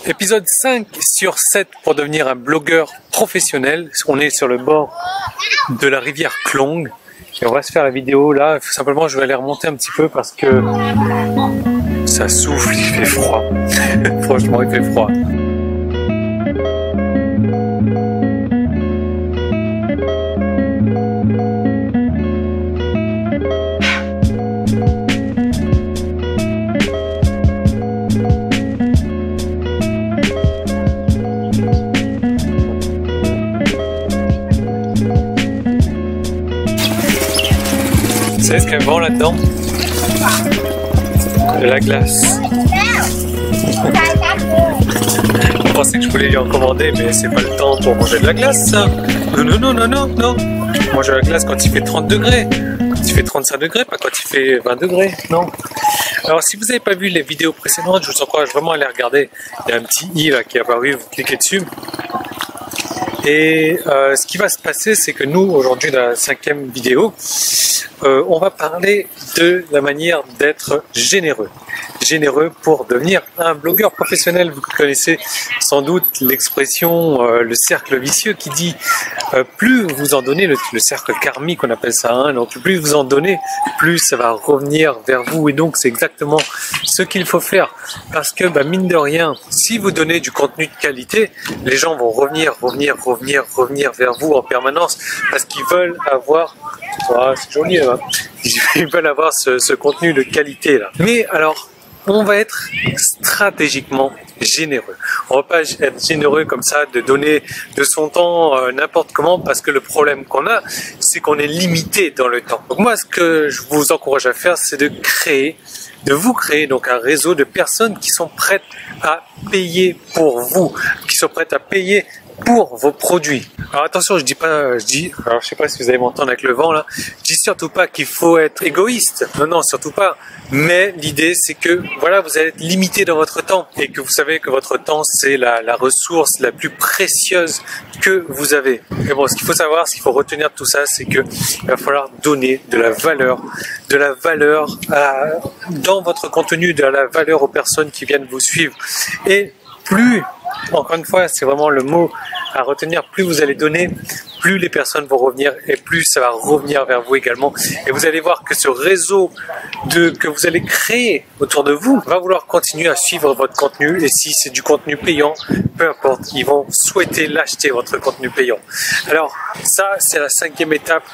Épisode 5 sur 7 pour devenir un blogueur professionnel. On est sur le bord de la rivière Klong et on va se faire la vidéo là. Simplement, je vais aller remonter un petit peu parce que ça souffle, il fait froid. Franchement, il fait froid. Vous savez ce qu'il y a vraiment là-dedans? De la glace. Je pensais que je voulais lui en commander, mais c'est pas le temps pour manger de la glace, ça. Non. Manger de la glace quand il fait 30 degrés. Quand il fait 35 degrés, pas quand il fait 20 degrés, non. Alors, si vous n'avez pas vu les vidéos précédentes, je vous encourage vraiment à les regarder. Il y a un petit i là qui est apparu, vous cliquez dessus. Et ce qui va se passer, c'est que nous, aujourd'hui, dans la 5e vidéo, on va parler de la manière d'être généreux. Généreux pour devenir un blogueur professionnel. Vous connaissez sans doute l'expression le cercle vicieux qui dit plus vous en donnez, le cercle karmique on appelle ça, hein, donc plus vous en donnez, plus ça va revenir vers vous. Et donc c'est exactement ce qu'il faut faire parce que mine de rien, si vous donnez du contenu de qualité, les gens vont revenir vers vous en permanence parce qu'ils veulent avoir, c'est joli là, ils veulent avoir ce contenu de qualité là. Mais alors, on va être stratégiquement généreux. On va pas être généreux comme ça, de donner de son temps n'importe comment, parce que le problème qu'on a, c'est qu'on est limité dans le temps. Donc moi, ce que je vous encourage à faire, c'est de vous créer donc un réseau de personnes qui sont prêtes à payer pour vous, qui sont prêtes à payer pour vos produits. Alors attention, alors je sais pas si vous allez m'entendre avec le vent là, je dis surtout pas qu'il faut être égoïste, non, surtout pas, mais l'idée c'est que voilà, vous allez être limité dans votre temps et que vous savez que votre temps c'est la ressource la plus précieuse que vous avez. Mais bon, ce qu'il faut savoir, ce qu'il faut retenir de tout ça, c'est que il va falloir donner de la valeur dans votre contenu, de la valeur aux personnes qui viennent vous suivre. Et plus, encore une fois, c'est vraiment le mot à retenir, plus vous allez donner, plus les personnes vont revenir et plus ça va revenir vers vous également. Et vous allez voir que ce réseau que vous allez créer autour de vous va vouloir continuer à suivre votre contenu. Et si c'est du contenu payant, peu importe, ils vont souhaiter l'acheter, votre contenu payant. Alors ça, c'est la 5e étape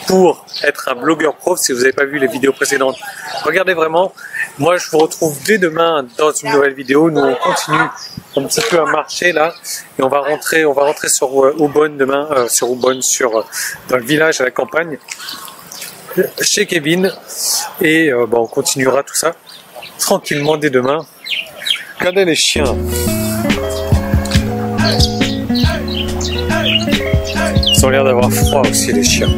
pour être un blogueur pro. Si vous n'avez pas vu les vidéos précédentes, regardez vraiment. Moi, je vous retrouve dès demain dans une nouvelle vidéo. Nous, on continue un petit peu à marcher là et on va rentrer sur Aubonne demain, dans le village à la campagne chez Kevin et on continuera tout ça tranquillement dès demain. Regardez les chiens. Ils ont l'air d'avoir froid aussi, les chiens.